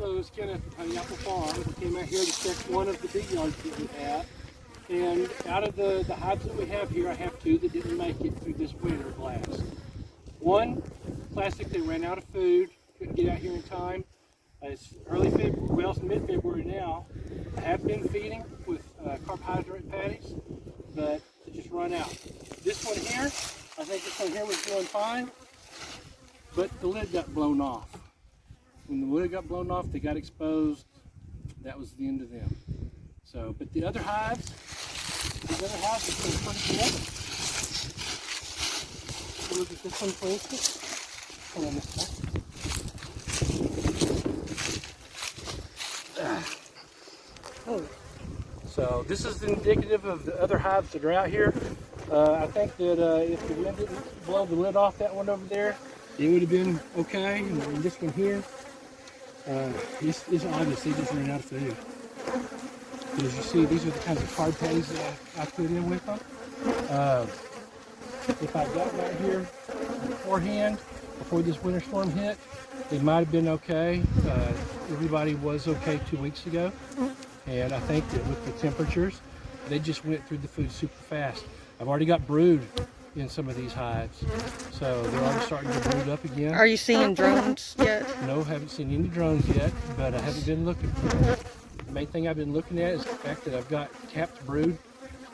Hello, it's Kenneth at Pineapple Farm. We came out here to check one of the big yards that we have. And out of the hives that we have here, I have two that didn't make it through this winter blast. One, plastic, they ran out of food, couldn't get out here in time. It's early February, well, it's mid-February now. I have been feeding with carbohydrate patties, but they just run out. This one here, I think this one here was doing fine, but the lid got blown off. When the lid got blown off, they got exposed. That was the end of them. So, but the other hives, these other hives are doing pretty good. So look at this one, for instance. Hold on this side. So this is indicative of the other hives that are out here. I think that if the wind didn't blow the lid off that one over there, it would have been okay. And this one here, it's obvious they just ran out of food. But as you see, these are the kinds of carb patties that I put in with them. If I got right here beforehand, before this winter storm hit, they might have been okay. Everybody was okay 2 weeks ago. And I think that with the temperatures, they just went through the food super fast. I've already got brood in some of these hives, so they're already starting to brood up again. Are you seeing drones yet? No, haven't seen any drones yet, but I haven't been looking for them. The main thing I've been looking at is the fact that I've got capped brood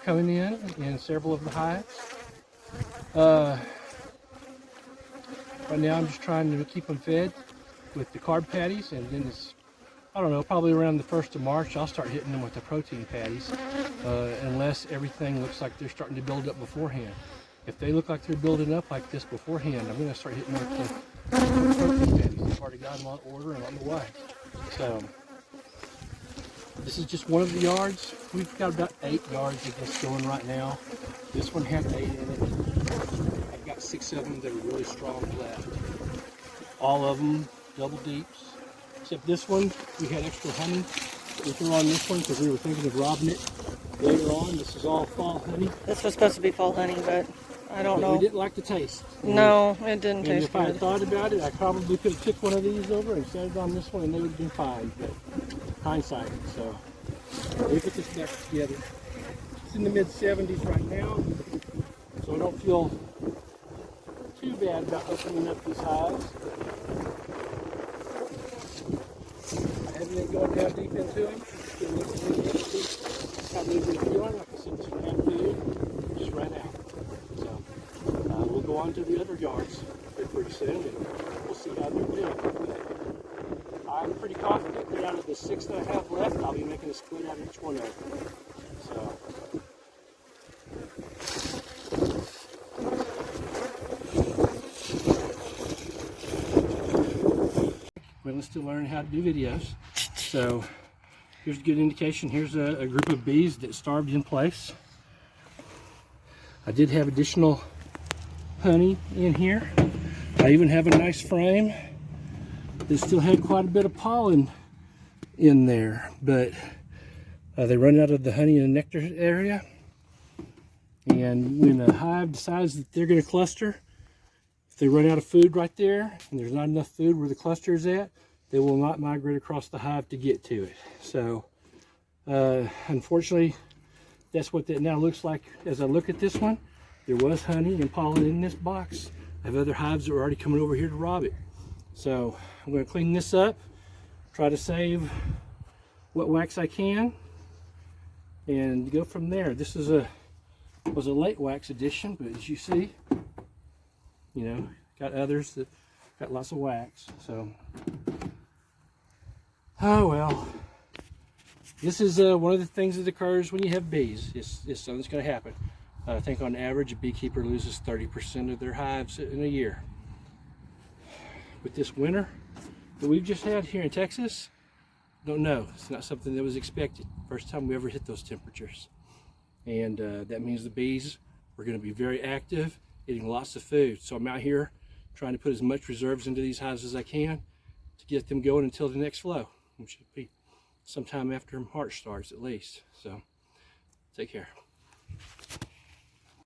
coming in several of the hives. Right now I'm just trying to keep them fed with the carb patties, and then it's, I don't know, probably around the 1st of March, I'll start hitting them with the protein patties, unless everything looks like they're starting to build up beforehand. If they look like they're building up like this beforehand, I'm going to start hitting them with the protein patties. I've already got them on order and on the way. So, this is just one of the yards. We've got about 8 yards of this going right now. This one had 8 in it. I've got 6 of them that are really strong left. All of them double deeps. Except this one, we had extra honey that we threw on this one because we were thinking of robbing it later on. This is all fall honey. This was supposed to be fall honey, but I don't know. We didn't like the taste. No, it didn't taste good. And if I had good. thought about it, I probably could have took one of these over and set it on this one and they would have been fine. But hindsight, so we put this back together. It's in the mid-70s right now, so I don't feel too bad about opening up these hives. I haven't been going down deep into them. Just been looking at them, how they've been feeling. Like I said, just ran food, just ran out. So we'll go on to the other yards pretty soon, and we'll see how they're doing. I'm pretty confident that out of the 6 that I have left, I'll be making a split out of each one of them. So. We're still learning how to do videos. So here's a good indication. Here's a group of bees that starved in place. I did have additional honey in here. I even have a nice frame that still had quite a bit of pollen in there, but they run out of the honey and nectar area. And when a hive decides that they're going to cluster, if they run out of food right there and there's not enough food where the cluster is at, they will not migrate across the hive to get to it. So unfortunately, that's what that now looks like. As I look at this one, there was honey and pollen in this box. I have other hives that are already coming over here to rob it. So I'm going to clean this up, try to save what wax I can, and go from there. This is was a late wax edition, but as you see, you know, got others that got lots of wax. So, oh well. This is one of the things that occurs when you have bees. It's something that's going to happen. I think on average a beekeeper loses 30% of their hives in a year. With this winter that we've just had here in Texas, don't know. It's not something that was expected. First time we ever hit those temperatures. And that means the bees are going to be very active, eating lots of food. So I'm out here trying to put as much reserves into these hives as I can to get them going until the next flow, which should be sometime after March starts at least. So take care.